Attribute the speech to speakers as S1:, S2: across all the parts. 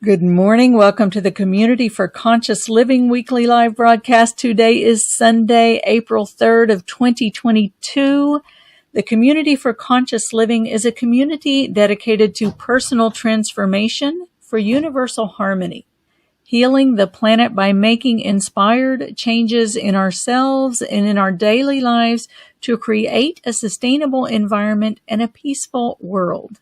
S1: Good morning. Welcome to the Community for Conscious Living weekly live broadcast. Today is Sunday, April 3rd of 2022. The Community for Conscious Living is a community dedicated to personal transformation for universal harmony, healing the planet by making inspired changes in ourselves and in our daily lives to create a sustainable environment and a peaceful world.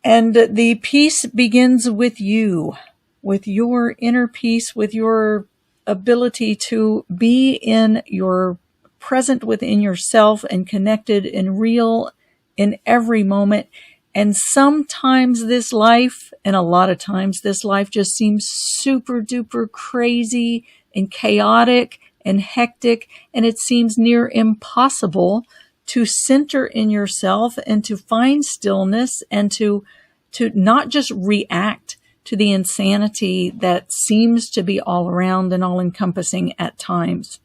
S1: And the peace begins with you, with your inner peace, with your ability to be in your present within yourself and connected and real in every moment. And sometimes this life, and a lot of times this life just seems super duper crazy and chaotic and hectic, and it seems near impossible to center in yourself and to find stillness and to not just react to the insanity that seems to be all around and all encompassing at times.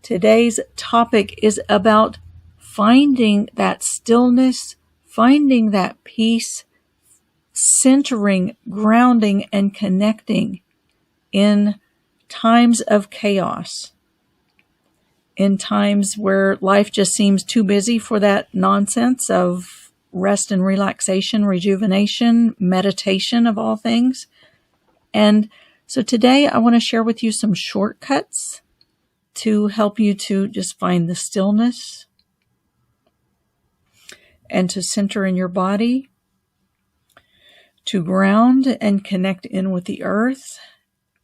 S1: Today's topic is about finding that stillness, finding that peace, centering, grounding, and connecting in times of chaos. In times where life just seems too busy for that nonsense of rest and relaxation, rejuvenation, meditation of all things. And so today I want to share with you some shortcuts to help you to just find the stillness and to center in your body, to ground and connect in with the earth,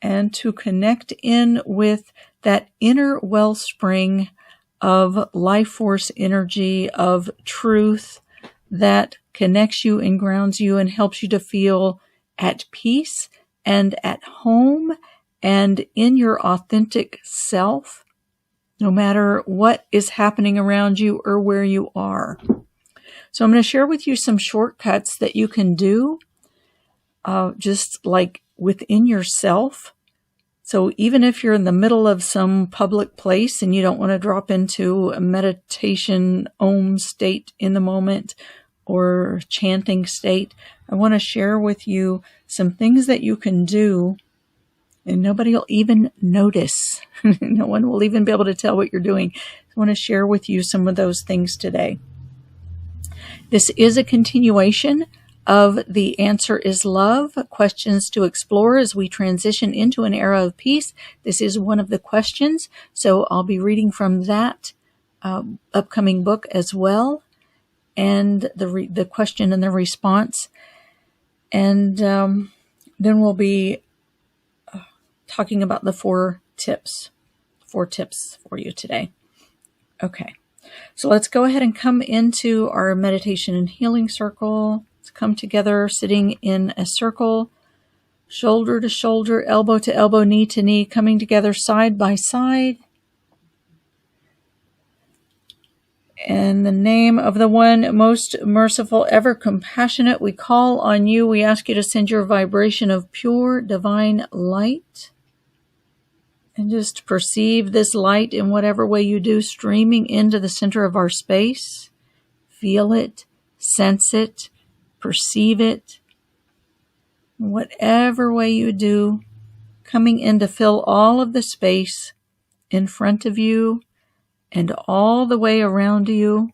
S1: and to connect in with that inner wellspring of life force energy, of truth, that connects you and grounds you and helps you to feel at peace and at home and in your authentic self, no matter what is happening around you or where you are. So I'm going to share with you some shortcuts that you can do just like within yourself. So even if you're in the middle of some public place and you don't want to drop into a meditation Om state in the moment or chanting state, I want to share with you some things that you can do and nobody will even notice. No one will even be able to tell what you're doing. I want to share with you some of those things today. This is a continuation of The Answer is Love, questions to explore as we transition into an era of peace. This is one of the questions, so I'll be reading from that upcoming book as well, and the question and the response. And then we'll be talking about the four tips for you today. Okay, so let's go ahead and come into our meditation and healing circle. Let's come together sitting in a circle, shoulder to shoulder, elbow to elbow, knee to knee, coming together side by side. In the name of the one most merciful, ever compassionate, we call on you. We ask you to send your vibration of pure divine light. And just perceive this light in whatever way you do, streaming into the center of our space. Feel it, sense it, perceive it. Whatever way you do, coming in to fill all of the space in front of you and all the way around you.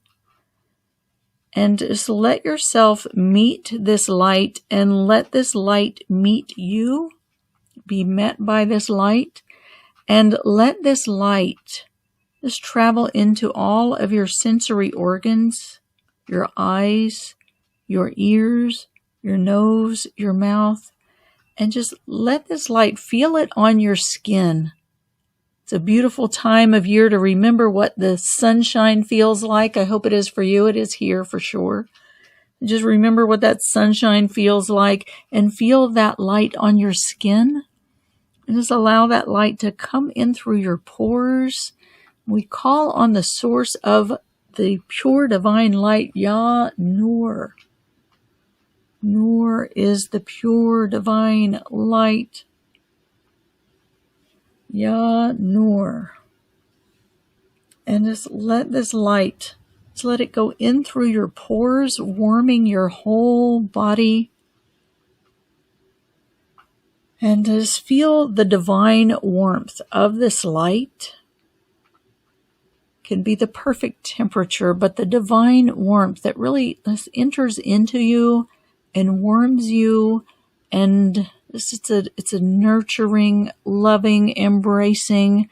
S1: And just let yourself meet this light and let this light meet you. Be met by this light. And let this light just travel into all of your sensory organs, your eyes, your ears, your nose, your mouth, and just let this light, feel it on your skin. It's a beautiful time of year to remember what the sunshine feels like. I hope it is for you. It is here for sure. Just remember what that sunshine feels like and feel that light on your skin. And just allow that light to come in through your pores. We call on the source of the pure divine light, Ya Nur. Nur is the pure divine light. Ya Nur. And just let this light So let it go in through your pores, warming your whole body. And just feel the divine warmth of this light. Can be the perfect temperature, but the divine warmth that really enters into you and warms you, and it's a nurturing, loving, embracing,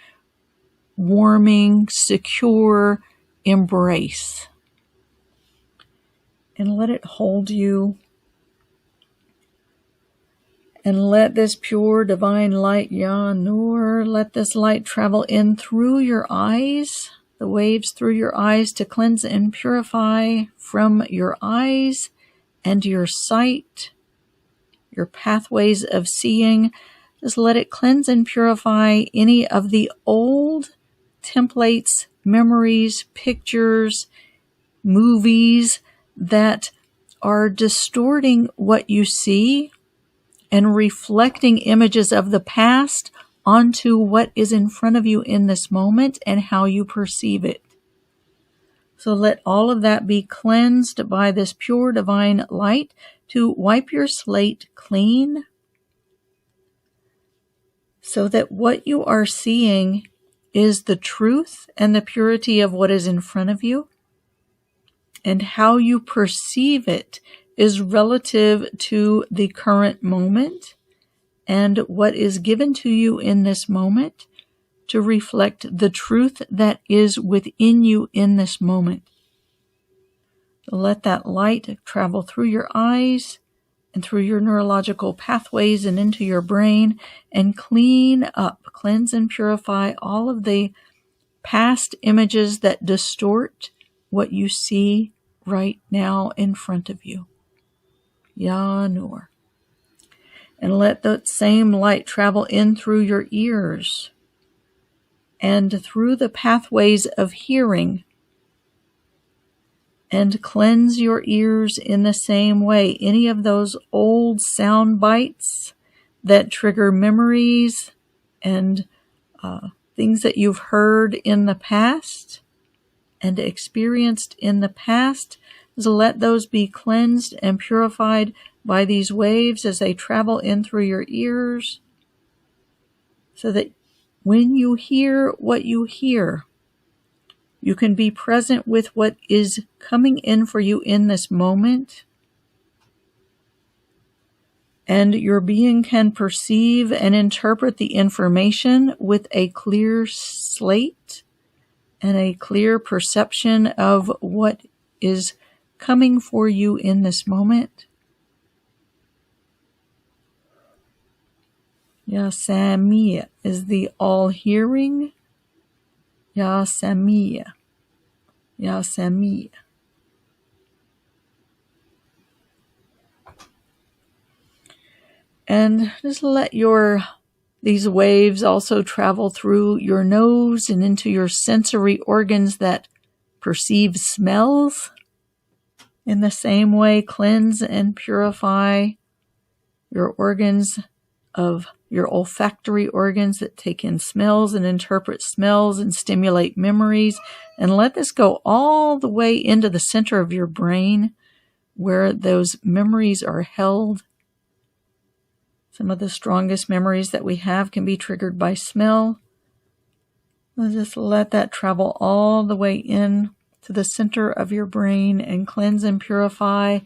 S1: warming, secure embrace. And let it hold you. And let this pure divine light, Ya Nur, let this light travel in through your eyes, the waves through your eyes to cleanse and purify from your eyes and your sight, your pathways of seeing. Just let it cleanse and purify any of the old templates, memories, pictures, movies that are distorting what you see and reflecting images of the past onto what is in front of you in this moment and how you perceive it. So let all of that be cleansed by this pure divine light to wipe your slate clean, so that what you are seeing is the truth and the purity of what is in front of you, and how you perceive it is relative to the current moment and what is given to you in this moment to reflect the truth that is within you in this moment. Let that light travel through your eyes and through your neurological pathways and into your brain and clean up, cleanse and purify all of the past images that distort what you see right now in front of you. Ya Nur. And let that same light travel in through your ears and through the pathways of hearing, and cleanse your ears in the same way. Any of those old sound bites that trigger memories and things that you've heard in the past and experienced in the past, so let those be cleansed and purified by these waves as they travel in through your ears, so that when you hear what you hear, you can be present with what is coming in for you in this moment, and your being can perceive and interpret the information with a clear slate and a clear perception of what is coming for you in this moment. Ya Samiya is the all-hearing. Ya Samiya. Ya Samiya. And just let these waves also travel through your nose and into your sensory organs that perceive smells. In the same way, cleanse and purify your organs of your olfactory organs that take in smells and interpret smells and stimulate memories. And let this go all the way into the center of your brain where those memories are held. Some of the strongest memories that we have can be triggered by smell. Just let that travel all the way in to the center of your brain and cleanse and purify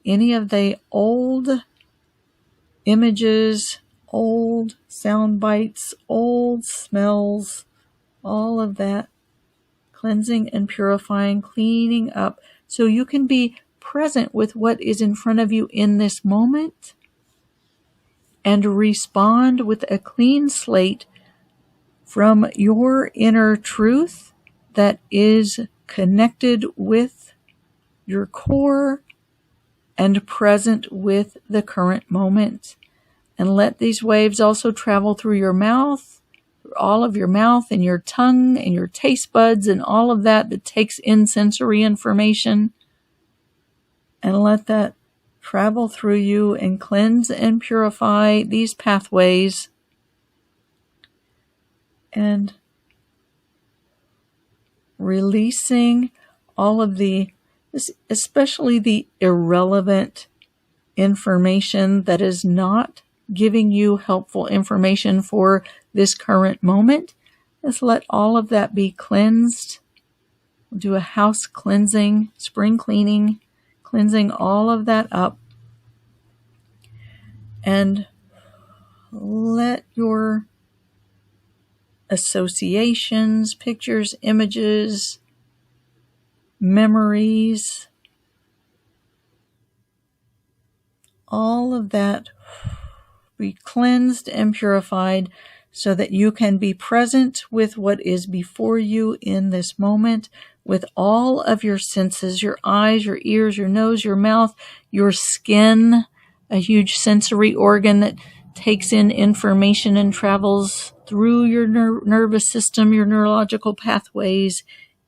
S1: any of the old images, old sound bites, old smells, all of that, cleansing and purifying, cleaning up, so you can be present with what is in front of you in this moment and respond with a clean slate from your inner truth that is connected with your core and present with the current moment. And let these waves also travel through your mouth, through all of your mouth and your tongue and your taste buds and all of that takes in sensory information. And let that travel through you and cleanse and purify these pathways. And releasing all of especially the irrelevant information that is not giving you helpful information for this current moment. Let's let all of that be cleansed. We'll do a house cleansing, spring cleaning, cleansing all of that up. And let your associations, pictures, images, memories, all of that be cleansed and purified so that you can be present with what is before you in this moment with all of your senses, your eyes, your ears, your nose, your mouth, your skin, a huge sensory organ that takes in information and travels through your nervous system, your neurological pathways,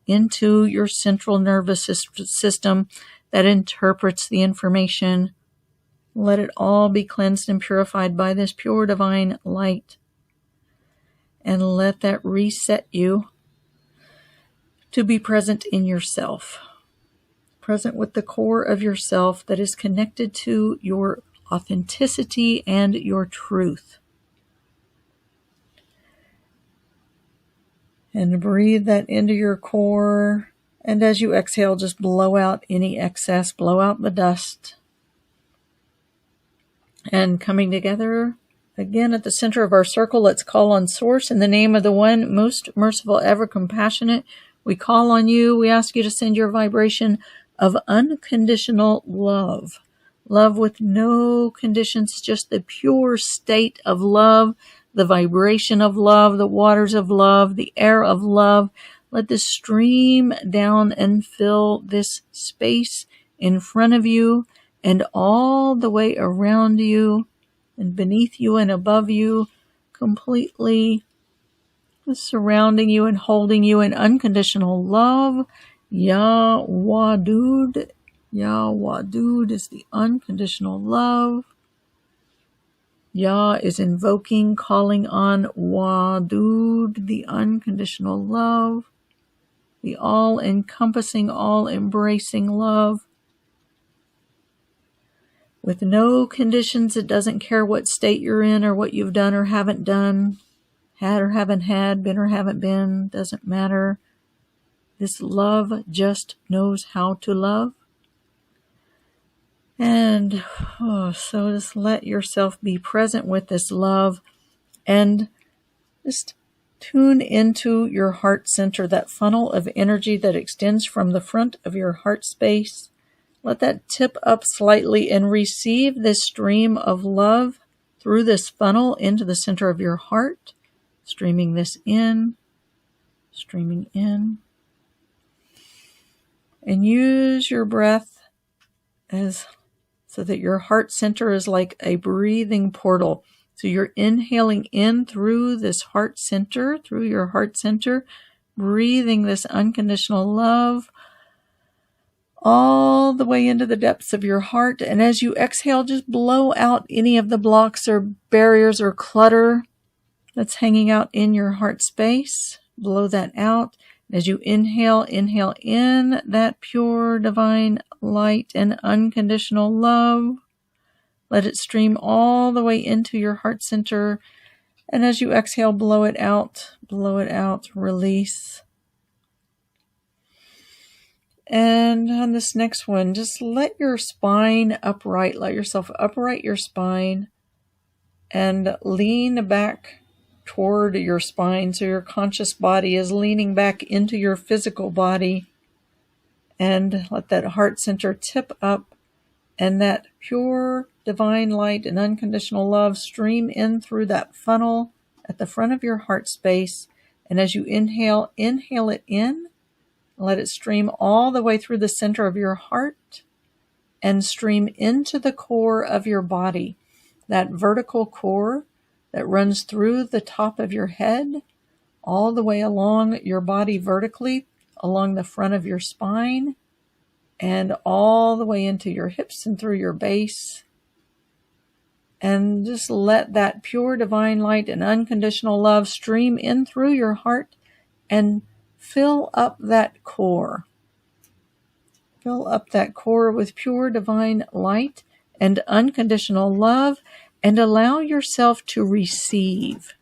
S1: into your central nervous system that interprets the information. Let it all be cleansed and purified by this pure divine light. And let that reset you to be present in yourself. Present with the core of yourself that is connected to your authenticity and your truth. And breathe that into your core. And as you exhale, just blow out any excess, blow out the dust. And coming together again at the center of our circle, let's call on Source in the name of the One, most merciful, ever compassionate. We call on you. We ask you to send your vibration of unconditional love. Love with no conditions, just the pure state of love, the vibration of love, the waters of love, the air of love. Let this stream down and fill this space in front of you and all the way around you and beneath you and above you, completely surrounding you and holding you in unconditional love. Ya Wadud. Ya Wadud is the unconditional love. Ya is invoking, calling on Wadud, the unconditional love, the all-encompassing, all-embracing love. With no conditions, it doesn't care what state you're in or what you've done or haven't done, had or haven't had, been or haven't been, doesn't matter. This love just knows how to love. And so just let yourself be present with this love and just tune into your heart center, that funnel of energy that extends from the front of your heart space. Let that tip up slightly and receive this stream of love through this funnel into the center of your heart, streaming this in, streaming in. And use your breath so that your heart center is like a breathing portal. So you're inhaling in through this heart center, through your heart center, breathing this unconditional love all the way into the depths of your heart. And as you exhale, just blow out any of the blocks or barriers or clutter that's hanging out in your heart space. Blow that out. As you inhale in that pure divine light and unconditional love. Let it stream all the way into your heart center. And as you exhale, blow it out, release. And on this next one, just let your spine upright. Let yourself upright your spine and lean back toward your spine. So your conscious body is leaning back into your physical body. And let that heart center tip up and that pure divine light and unconditional love stream in through that funnel at the front of your heart space. And as you inhale it in. Let it stream all the way through the center of your heart and stream into the core of your body. That vertical core that runs through the top of your head, all the way along your body vertically, along the front of your spine, and all the way into your hips and through your base. And just let that pure divine light and unconditional love stream in through your heart and fill up that core. Fill up that core with pure divine light and unconditional love, and allow yourself to receive.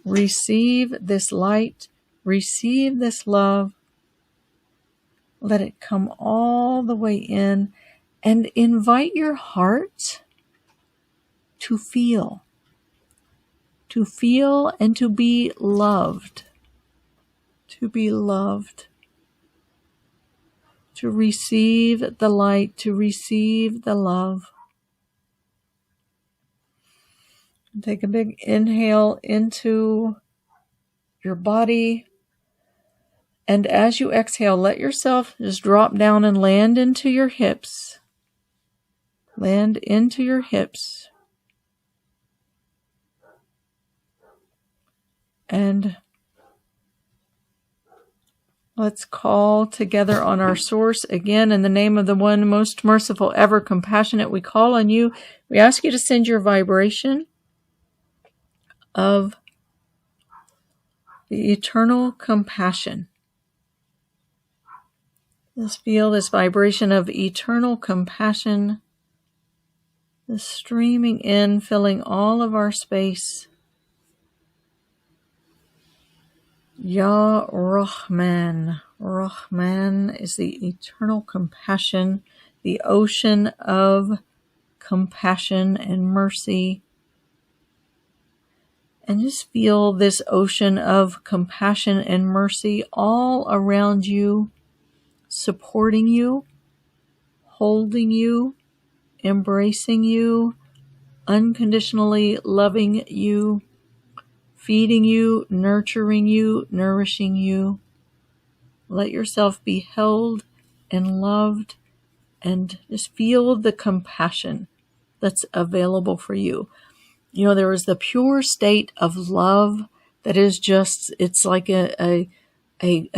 S1: Receive this light, receive this love. Let it come all the way in, and invite your heart to feel and to be loved, to receive the light, to receive the love. Take a big inhale into your body. And as you exhale, let yourself just drop down and land into your hips. Land into your hips. And let's call together on our source again in the name of the one most merciful, ever compassionate. We call on you. We ask you to send your vibration of the eternal compassion. Let's feel this vibration of eternal compassion, this streaming in, filling all of our space. Ya Rahman. Rahman is the eternal compassion, the ocean of compassion and mercy. And just feel this ocean of compassion and mercy all around you, supporting you, holding you, embracing you, unconditionally loving you, feeding you, nurturing you, nourishing you. Let yourself be held and loved, and just feel the compassion that's available for you. You know, there is the pure state of love that is just, it's like a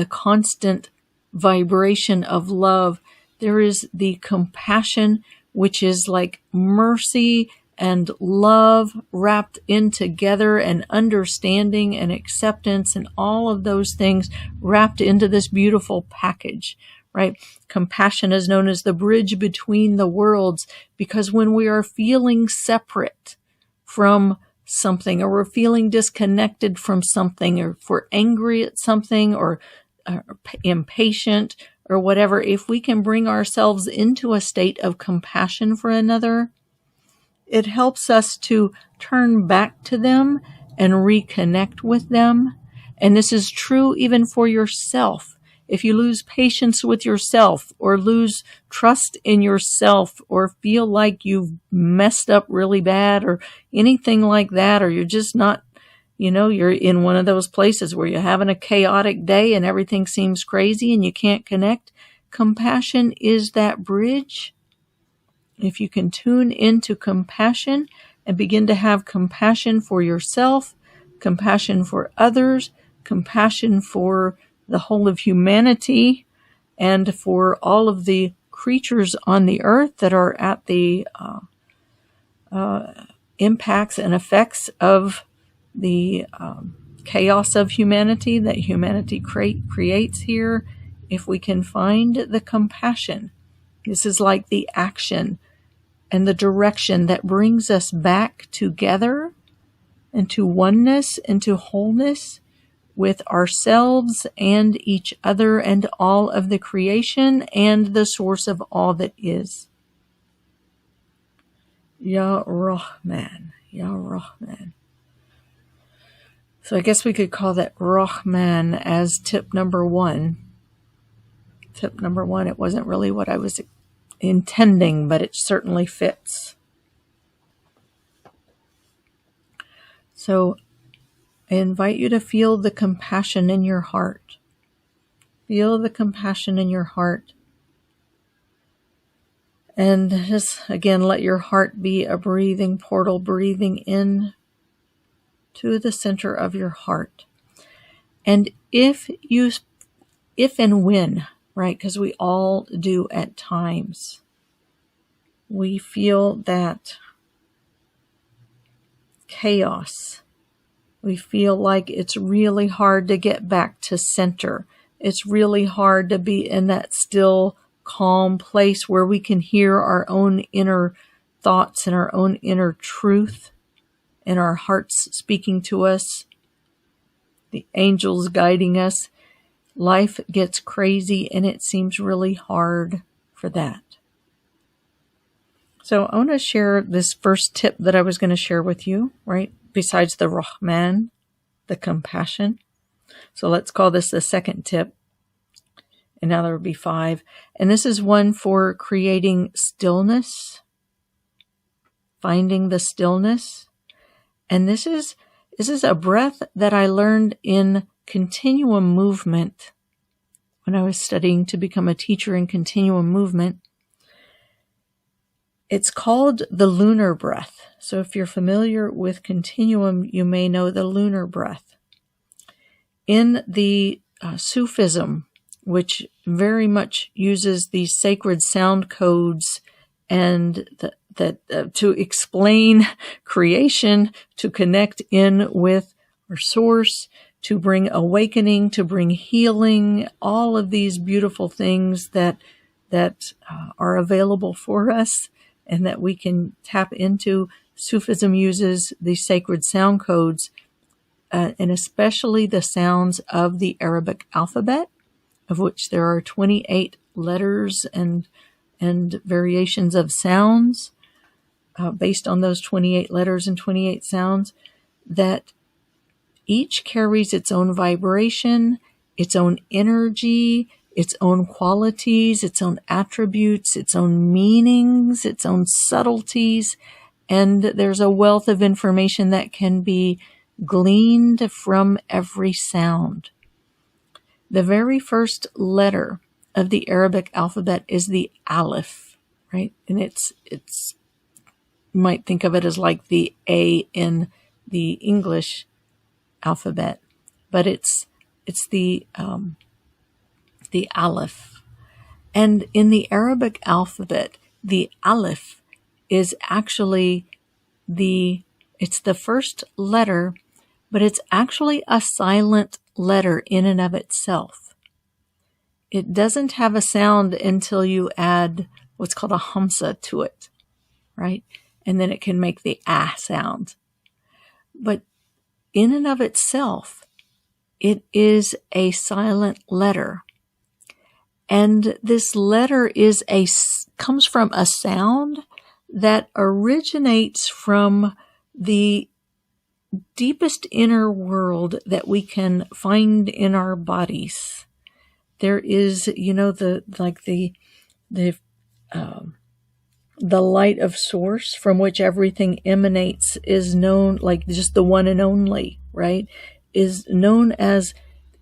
S1: constant vibration of love. There is the compassion, which is like mercy and love wrapped in together, and understanding and acceptance and all of those things wrapped into this beautiful package, right? Compassion is known as the bridge between the worlds, because when we are feeling separate from something, or we're feeling disconnected from something, or if we're angry at something, or impatient, or whatever, if we can bring ourselves into a state of compassion for another, it helps us to turn back to them and reconnect with them. And this is true even for yourself. If you lose patience with yourself, or lose trust in yourself, or feel like you've messed up really bad, or anything like that, or you're just not, you're in one of those places where you're having a chaotic day and everything seems crazy and you can't connect, compassion is that bridge. If you can tune into compassion and begin to have compassion for yourself, compassion for others, compassion for the whole of humanity, and for all of the creatures on the earth that are at the impacts and effects of the chaos of humanity that humanity creates here. If we can find the compassion, this is like the action and the direction that brings us back together into oneness, into wholeness with ourselves and each other and all of the creation and the source of all that is. Ya Rahman, Ya Rahman. So I guess we could call that Rahman as tip number 1. Tip number 1, it wasn't really what I was intending, but it certainly fits. So I invite you to feel the compassion in your heart. Feel the compassion in your heart. And just, again, let your heart be a breathing portal, breathing in to the center of your heart. And if and when, right, because we all do at times, we feel that chaos. We feel like it's really hard to get back to center. It's really hard to be in that still calm place where we can hear our own inner thoughts and our own inner truth and our hearts speaking to us, the angels guiding us. Life gets crazy and it seems really hard for that. So I want to share this first tip that I was going to share with you, right? Besides the Rahman, the compassion. So let's call this the second tip. And now there will be 5. And this is one for creating stillness, finding the stillness. And this is a breath that I learned in continuum movement when I was studying to become a teacher in continuum movement. It's called the lunar breath. So if you're familiar with continuum, you may know the lunar breath. In the Sufism, which very much uses these sacred sound codes and to explain creation, to connect in with our source, to bring awakening, to bring healing, all of these beautiful things that are available for us and that we can tap into. Sufism uses these sacred sound codes, and especially the sounds of the Arabic alphabet, of which there are 28 letters and variations of sounds based on those 28 letters and 28 sounds, that each carries its own vibration, its own energy, its own qualities, its own attributes, its own meanings, its own subtleties, and there's a wealth of information that can be gleaned from every sound. The very first letter of the Arabic alphabet is the Aleph, right? And it's you might think of it as like the A in the English alphabet, but it's the Aleph. And in the Arabic alphabet, the Aleph is actually it's the first letter, but it's actually a silent letter in and of itself. It doesn't have a sound until you add what's called a hamza to it, right? And then it can make the ah sound. But in and of itself, it is a silent letter. And this letter comes from a sound that originates from the deepest inner world that we can find in our bodies. There is, the light of source from which everything emanates is known, like just the one and only, right? Is known as,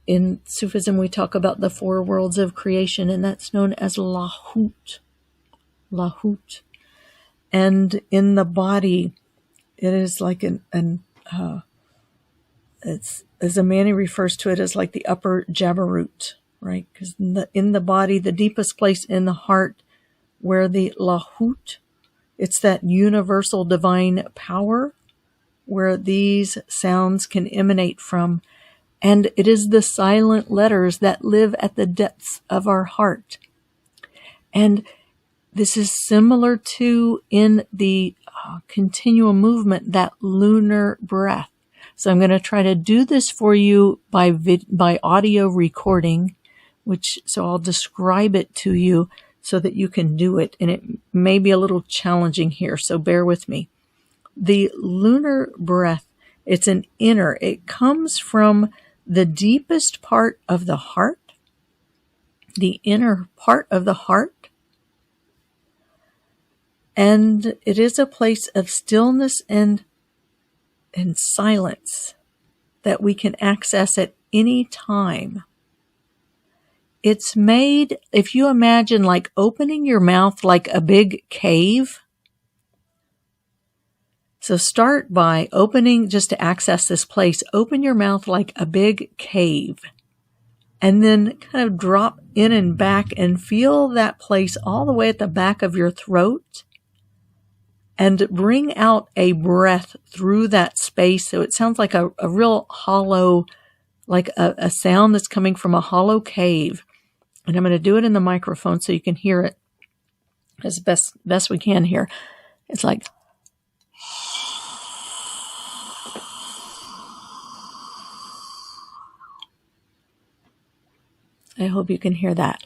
S1: in Sufism we talk about the 4 worlds of creation, and that's known as Lahut. Lahut. And in the body, it is like it's, as Amani refers to it, as like the upper Jabarut, right? Because in the body, the deepest place in the heart, where the Lahut, it's that universal divine power where these sounds can emanate from. And it is the silent letters that live at the depths of our heart. And this is similar to, in the continuum movement, that lunar breath. So I'm going to try to do this for you by audio recording, so I'll describe it to you so that you can do it. And it may be a little challenging here, so bear with me. The lunar breath, it's it comes from the deepest part of the heart, the inner part of the heart. And it is a place of stillness and silence that we can access at any time. It's made, if you imagine like opening your mouth like a big cave. So start by opening, just to access this place, open your mouth like a big cave. And then kind of drop in and back and feel that place all the way at the back of your throat. And bring out a breath through that space. So it sounds like a real hollow, like a sound that's coming from a hollow cave. And I'm going to do it in the microphone so you can hear it as best we can here. It's like, I hope you can hear that.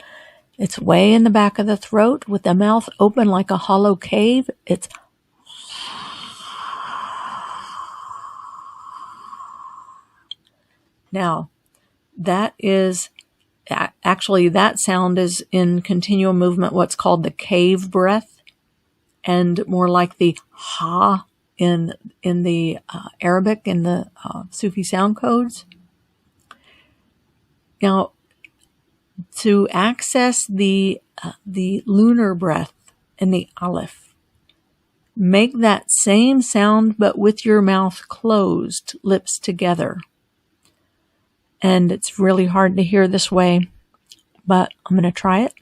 S1: It's way in the back of the throat with the mouth open like a hollow cave. It's now, that is actually, that sound is in continual movement, what's called the cave breath, and more like the ha in the Arabic, in the Sufi sound codes. Now, to access the lunar breath and the aleph, make that same sound but with your mouth closed, lips together. And it's really hard to hear this way, but I'm going to try it.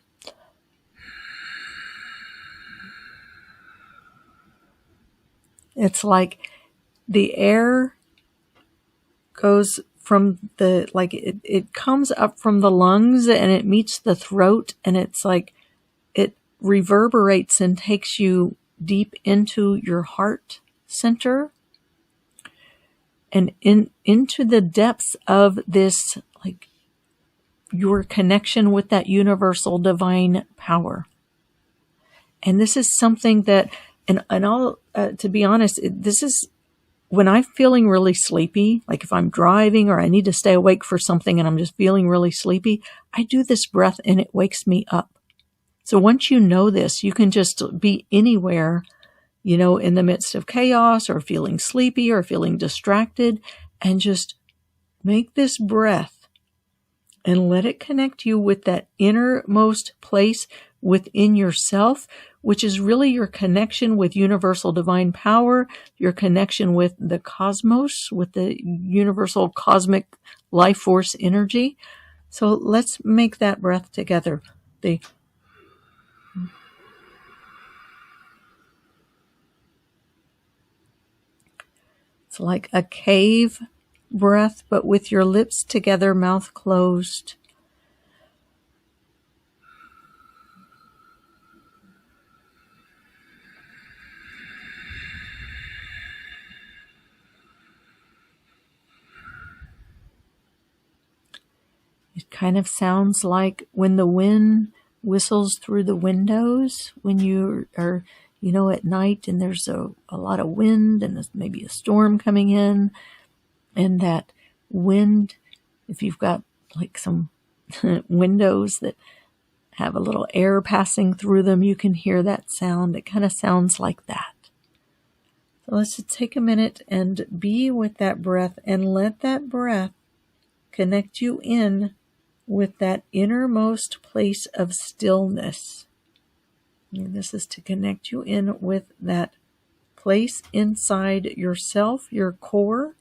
S1: It's like the air goes from the, like it comes up from the lungs and it meets the throat, and it's like it reverberates and takes you deep into your heart center and into the depths of this, like your connection with that universal divine power. And this is something that, and I'll, to be honest, this is when I'm feeling really sleepy, like if I'm driving or I need to stay awake for something and I'm just feeling really sleepy, I do this breath and it wakes me up. So once you know this, you can just be anywhere, you know, in the midst of chaos or feeling sleepy or feeling distracted, and just make this breath and let it connect you with that innermost place within yourself, which is really your connection with universal divine power, your connection with the cosmos, with the universal cosmic life force energy. So let's make that breath together. It's like a cave breath, but with your lips together, mouth closed. It kind of sounds like when the wind whistles through the windows, when you are, you know, at night and there's a lot of wind and there's maybe a storm coming in, and that wind, if you've got like some windows that have a little air passing through them, you can hear that sound. It kind of sounds like that. So let's just take a minute and be with that breath and let that breath connect you in with that innermost place of stillness. And this is to connect you in with that place inside yourself, your core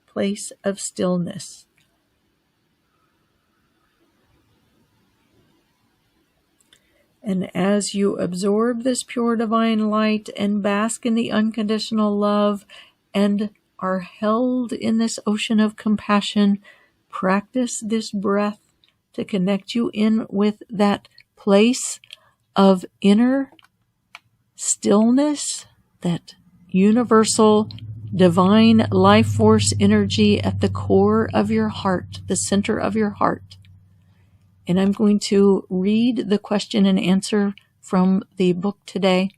S1: place of stillness. And as you absorb this pure divine light and bask in the unconditional love and are held in this ocean of compassion, practice this breath to connect you in with that place of inner stillness, that universal divine life force energy at the core of your heart, the center of your heart. And I'm going to read the question and answer from the book today,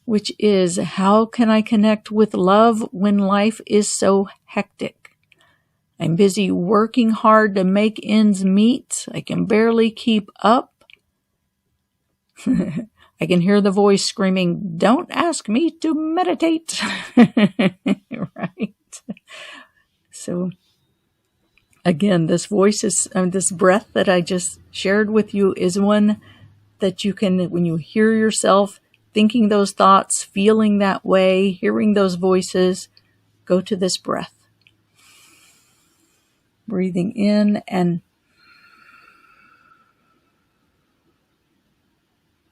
S1: which is, how can I connect with love when life is so hectic? I'm busy working hard to make ends meet. I can barely keep up. I can hear the voice screaming, "Don't ask me to meditate." Right? So again, this voice is, this breath that I just shared with you is one that you can, when you hear yourself thinking those thoughts, feeling that way, hearing those voices, go to this breath. Breathing in and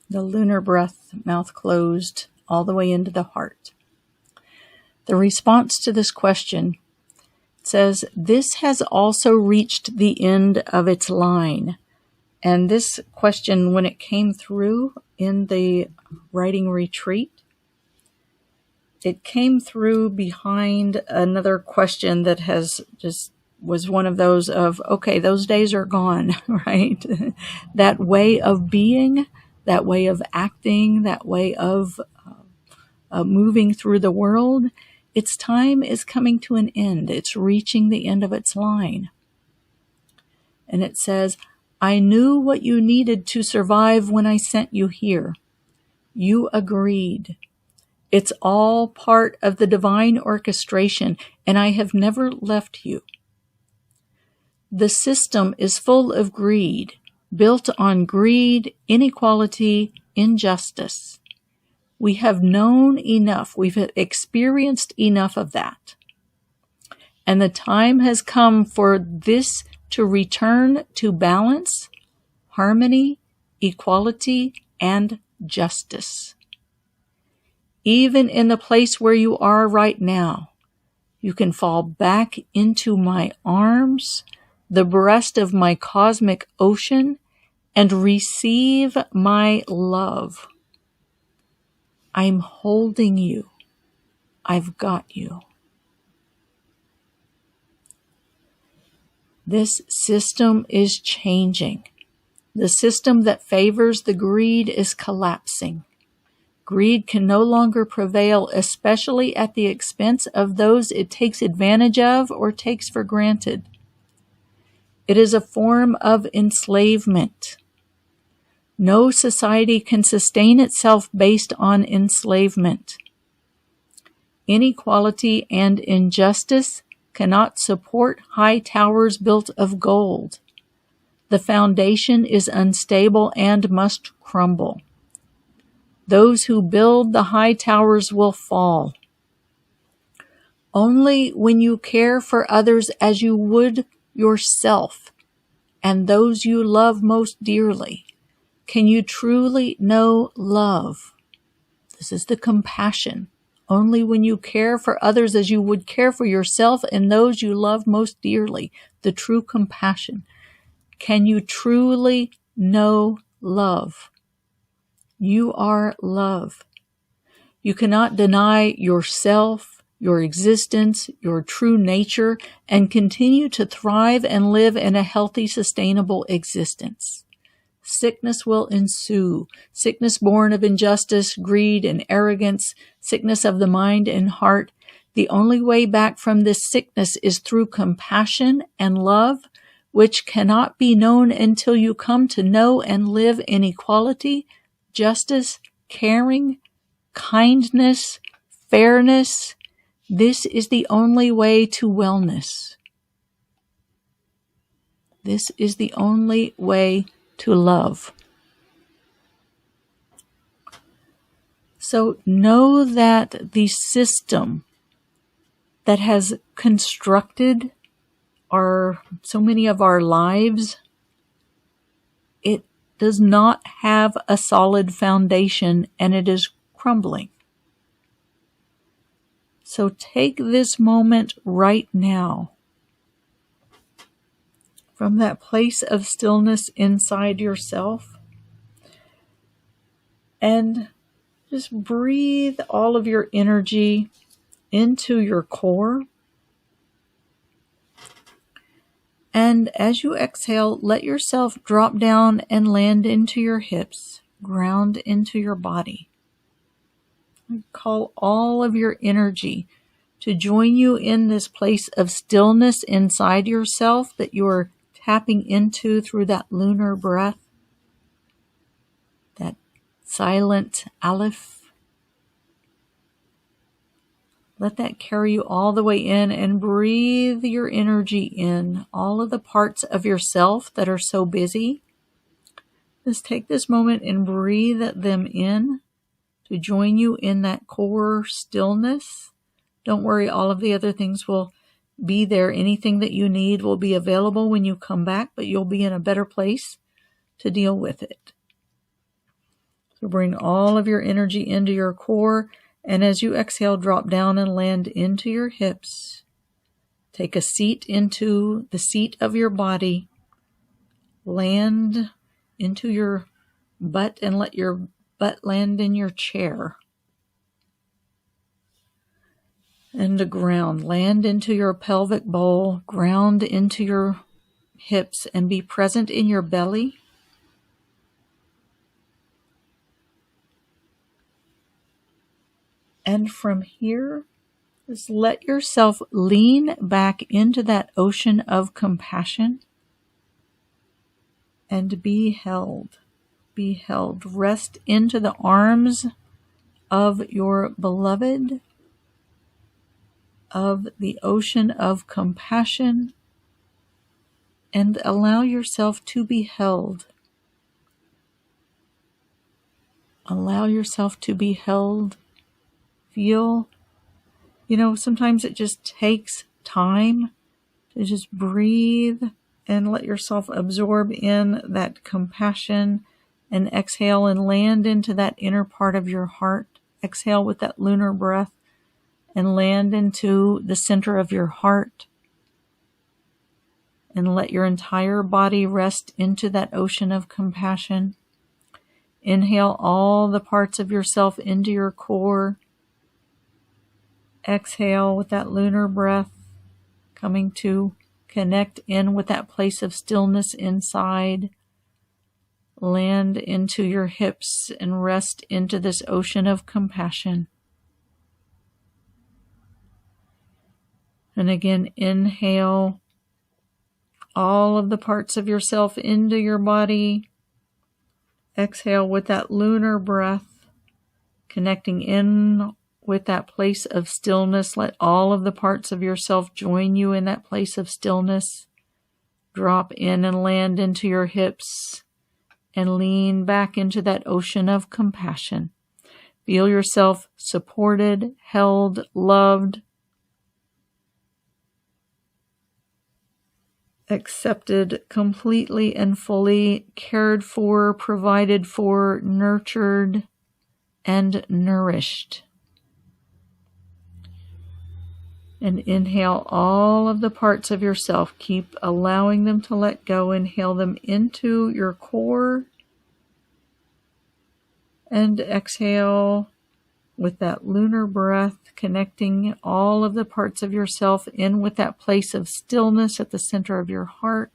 S1: the lunar breath, mouth closed, all the way into the heart. The response to this question, says, this has also reached the end of its line. And this question, when it came through in the writing retreat, it came through behind another question that has just was one of those of, okay, those days are gone, right? That way of being, that way of acting, that way of moving through the world, its time is coming to an end. It's reaching the end of its line. And it says, I knew what you needed to survive when I sent you here. You agreed. It's all part of the divine orchestration, and I have never left you. The system is full of greed, built on greed, inequality, injustice. We have known enough. We've experienced enough of that. And the time has come for this to return to balance, harmony, equality, and justice. Even in the place where you are right now, you can fall back into my arms, the breast of my cosmic ocean, and receive my love. I'm holding you. I've got you. This system is changing. The system that favors the greed is collapsing. Greed can no longer prevail, especially at the expense of those it takes advantage of or takes for granted. It is a form of enslavement. No society can sustain itself based on enslavement. Inequality and injustice cannot support high towers built of gold. The foundation is unstable and must crumble. Those who build the high towers will fall. Only when you care for others as you would yourself and those you love most dearly can you truly know love. This is the compassion. Only when you care for others as you would care for yourself and those you love most dearly, the true compassion, can you truly know love. You are love. You cannot deny yourself, your existence, your true nature, and continue to thrive and live in a healthy, sustainable existence. Sickness will ensue, sickness born of injustice, greed, and arrogance, sickness of the mind and heart. The only way back from this sickness is through compassion and love, which cannot be known until you come to know and live in equality, justice, caring, kindness, fairness. This is the only way to wellness. This is the only way to love. So know that the system that has constructed so many of our lives, it does not have a solid foundation and it is crumbling. So take this moment right now, from that place of stillness inside yourself, and just breathe all of your energy into your core. And as you exhale, let yourself drop down and land into your hips, ground into your body. Call all of your energy to join you in this place of stillness inside yourself that you are tapping into through that lunar breath, that silent aleph. Let that carry you all the way in and breathe your energy in, all of the parts of yourself that are so busy. Just take this moment and breathe them in to join you in that core stillness. Don't worry, all of the other things will be there. Anything that you need will be available when you come back, but you'll be in a better place to deal with it. So bring all of your energy into your core, and as you exhale, drop down and land into your hips. Take a seat into the seat of your body. Land into your butt and let your butt land in your chair. And to ground. Land into your pelvic bowl. Ground into your hips and be present in your belly. And from here, just let yourself lean back into that ocean of compassion and be held. Be held. Rest into the arms of your beloved, of the ocean of compassion, and allow yourself to be held. Allow yourself to be held. Feel, sometimes it just takes time to just breathe and let yourself absorb in that compassion and exhale and land into that inner part of your heart. Exhale with that lunar breath and land into the center of your heart. And let your entire body rest into that ocean of compassion. Inhale all the parts of yourself into your core. Exhale with that lunar breath, coming to connect in with that place of stillness inside. Land into your hips and rest into this ocean of compassion. And again, inhale all of the parts of yourself into your body. Exhale with that lunar breath, connecting in with that place of stillness. Let all of the parts of yourself join you in that place of stillness. Drop in and land into your hips and lean back into that ocean of compassion. Feel yourself supported, held, loved, accepted completely and fully, cared for, provided for, nurtured, and nourished. And inhale all of the parts of yourself. Keep allowing them to let go. Inhale them into your core. And exhale with that lunar breath, connecting all of the parts of yourself in with that place of stillness at the center of your heart.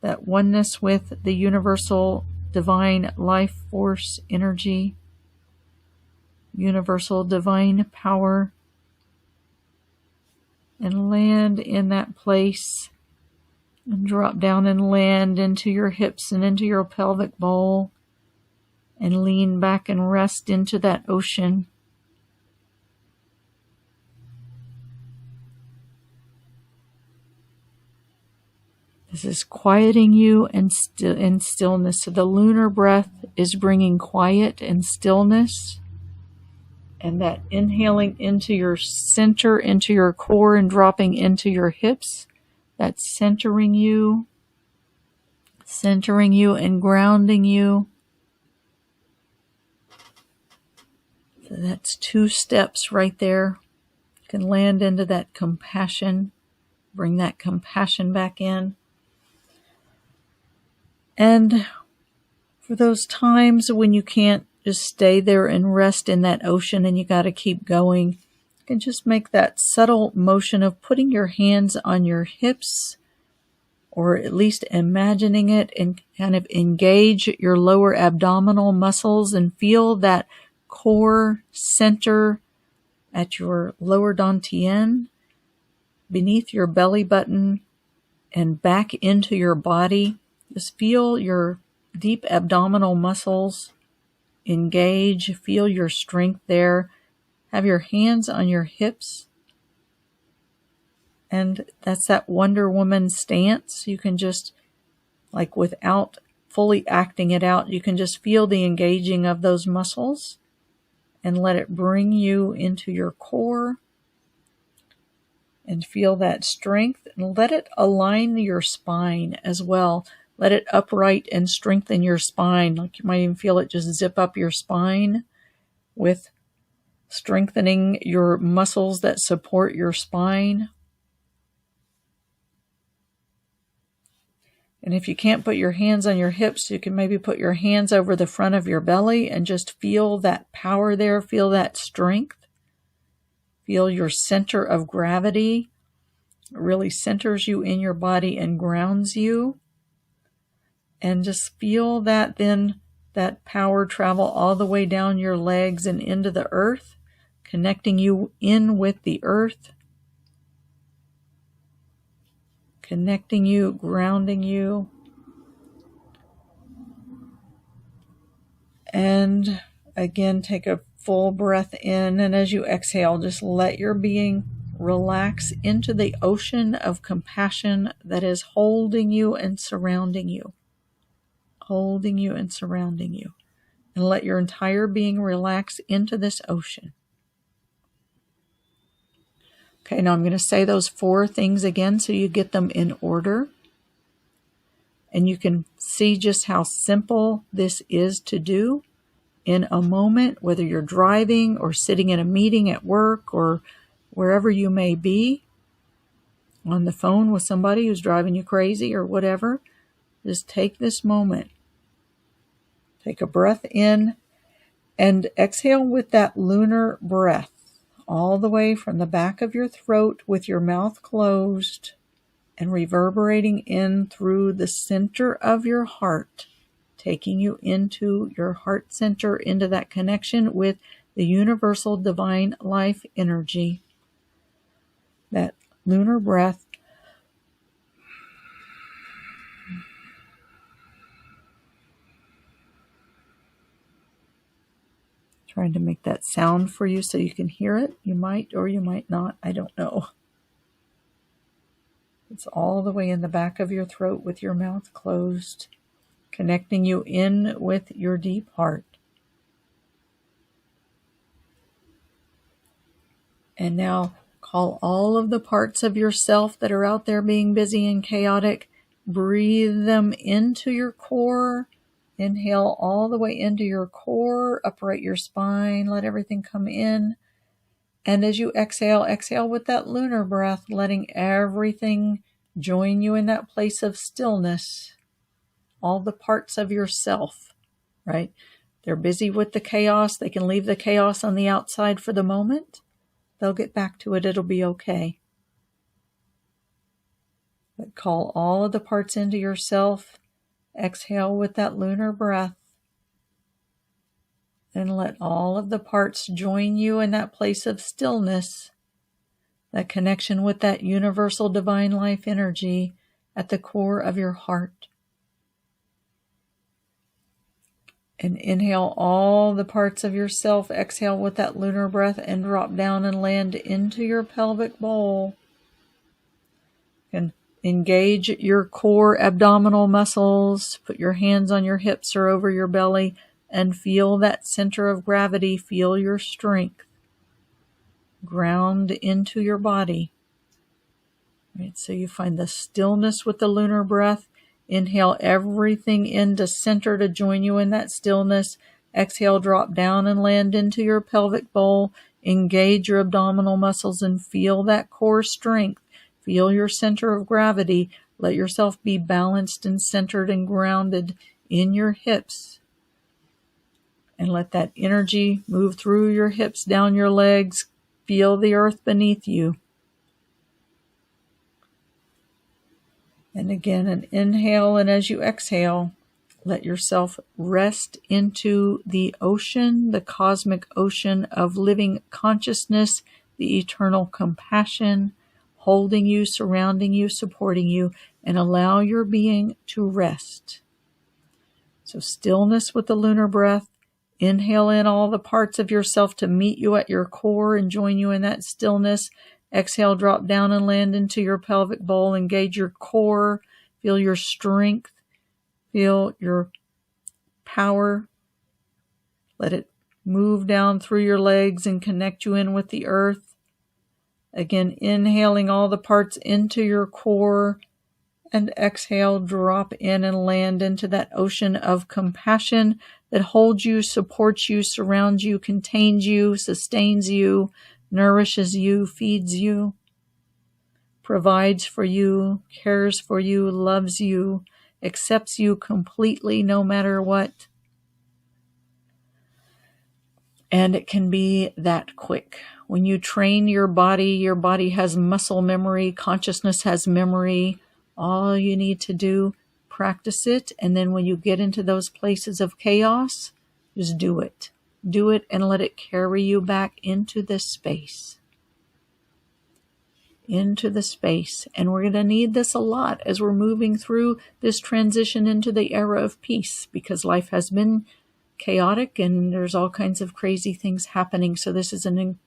S1: That oneness with the universal divine life force energy. Universal divine power. And land in that place and drop down and land into your hips and into your pelvic bowl and lean back and rest into that ocean. This is quieting you and stillness. So the lunar breath is bringing quiet and stillness. And that inhaling into your center, into your core, and dropping into your hips, that's centering you and grounding you. So that's 2 steps right there. You can land into that compassion, bring that compassion back in. And for those times when you can't just stay there and rest in that ocean and you got to keep going, you can just make that subtle motion of putting your hands on your hips, or at least imagining it, and kind of engage your lower abdominal muscles and feel that core center at your lower dantian, beneath your belly button and back into your body. Just feel your deep abdominal muscles engage, feel your strength there. Have your hands on your hips. And that's that Wonder Woman stance. You can just, like without fully acting it out, you can just feel the engaging of those muscles and let it bring you into your core and feel that strength, and let it align your spine as well. Let it upright and strengthen your spine. Like you might even feel it just zip up your spine with strengthening your muscles that support your spine. And if you can't put your hands on your hips, you can maybe put your hands over the front of your belly and just feel that power there, feel that strength. Feel your center of gravity. It really centers you in your body and grounds you. And just feel that then, that power travel all the way down your legs and into the earth, connecting you in with the earth. Connecting you, grounding you. And again, take a full breath in, and as you exhale, just let your being relax into the ocean of compassion that is holding you and surrounding you. Holding you and surrounding you. And let your entire being relax into this ocean. Okay, now I'm going to say those 4 things again so you get them in order. And you can see just how simple this is to do in a moment, whether you're driving or sitting in a meeting at work or wherever you may be, on the phone with somebody who's driving you crazy or whatever. Just take this moment. Take a breath in and exhale with that lunar breath all the way from the back of your throat with your mouth closed and reverberating in through the center of your heart, taking you into your heart center, into that connection with the universal divine life energy. That lunar breath. Trying to make that sound for you so you can hear it. You might or you might not. I don't know. It's all the way in the back of your throat with your mouth closed, connecting you in with your deep heart. And now call all of the parts of yourself that are out there being busy and chaotic. Breathe them into your core. Inhale all the way into your core, upright your spine, let everything come in. And as you exhale, exhale with that lunar breath, letting everything join you in that place of stillness. All the parts of yourself, right? They're busy with the chaos. They can leave the chaos on the outside for the moment. They'll get back to it. It'll be okay. But call all of the parts into yourself. Exhale with that lunar breath. And let all of the parts join you in that place of stillness, that connection with that universal divine life energy at the core of your heart. And inhale all the parts of yourself. Exhale with that lunar breath and drop down and land into your pelvic bowl. And engage your core abdominal muscles. Put your hands on your hips or over your belly and feel that center of gravity. Feel your strength. Ground into your body. Right, so you find the stillness with the lunar breath. Inhale everything into center to join you in that stillness. Exhale, drop down and land into your pelvic bowl. Engage your abdominal muscles and feel that core strength. Feel your center of gravity. Let yourself be balanced and centered and grounded in your hips. And let that energy move through your hips, down your legs. Feel the earth beneath you. And again, an inhale, and as you exhale, let yourself rest into the ocean, the cosmic ocean of living consciousness, the eternal compassion, holding you, surrounding you, supporting you, and allow your being to rest. So stillness with the lunar breath. Inhale in all the parts of yourself to meet you at your core and join you in that stillness. Exhale, drop down and land into your pelvic bowl. Engage your core. Feel your strength. Feel your power. Let it move down through your legs and connect you in with the earth. Again, inhaling all the parts into your core. And exhale, drop in and land into that ocean of compassion that holds you, supports you, surrounds you, contains you, sustains you, nourishes you, feeds you, provides for you, cares for you, loves you, accepts you completely no matter what. And it can be that quick. When you train your body has muscle memory, consciousness has memory. All you need to do, practice it. And then when you get into those places of chaos, just do it. Do it and let it carry you back into this space. Into the space. And we're going to need this a lot as we're moving through this transition into the era of peace, because life has been chaotic and there's all kinds of crazy things happening. So this is an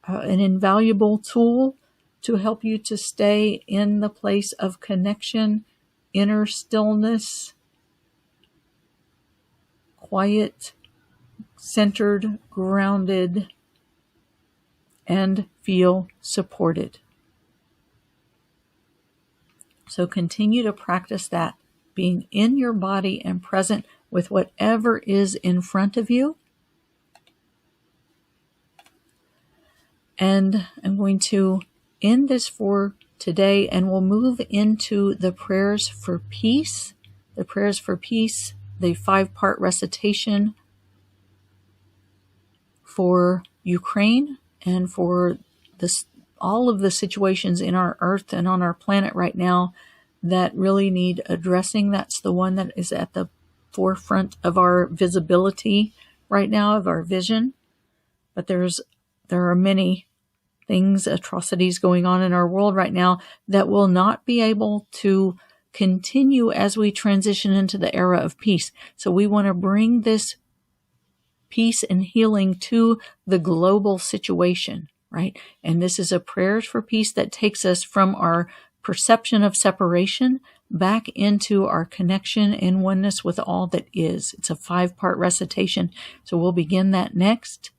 S1: invaluable tool to help you to stay in the place of connection, inner stillness, quiet, centered, grounded, and feel supported. So continue to practice that, being in your body and present with whatever is in front of you. And I'm going to end this for today, and we'll move into the prayers for peace. The prayers for peace, the 5-part recitation for Ukraine and for all of the situations in our earth and on our planet right now that really need addressing. That's the one that is at the forefront of our visibility right now, of our vision. But there are many things, atrocities going on in our world right now that will not be able to continue as we transition into the era of peace. So we want to bring this peace and healing to the global situation, right? And this is a prayers for peace that takes us from our perception of separation back into our connection and oneness with all that is. It's a 5-part recitation. So we'll begin that next.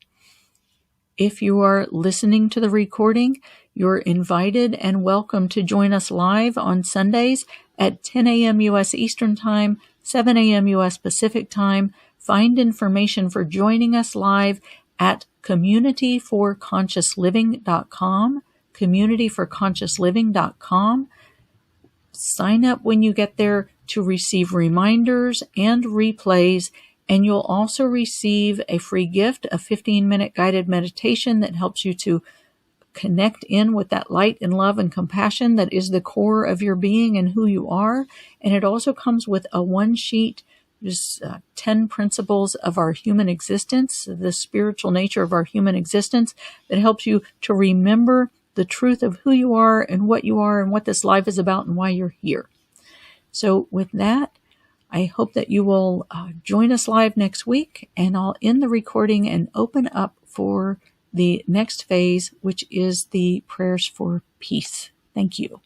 S1: If you are listening to the recording, you're invited and welcome to join us live on Sundays at 10 a.m. U.S. Eastern Time, 7 a.m. U.S. Pacific Time. Find information for joining us live at communityforconsciousliving.com, communityforconsciousliving.com. Sign up when you get there to receive reminders and replays, and you'll also receive a free gift, a 15-minute guided meditation that helps you to connect in with that light and love and compassion that is the core of your being and who you are. And it also comes with a 1-sheet, just 10 principles of our human existence, the spiritual nature of our human existence, that helps you to remember the truth of who you are and what this life is about and why you're here. So with that, I hope that you will join us live next week, and I'll end the recording and open up for the next phase, which is the prayers for peace. Thank you.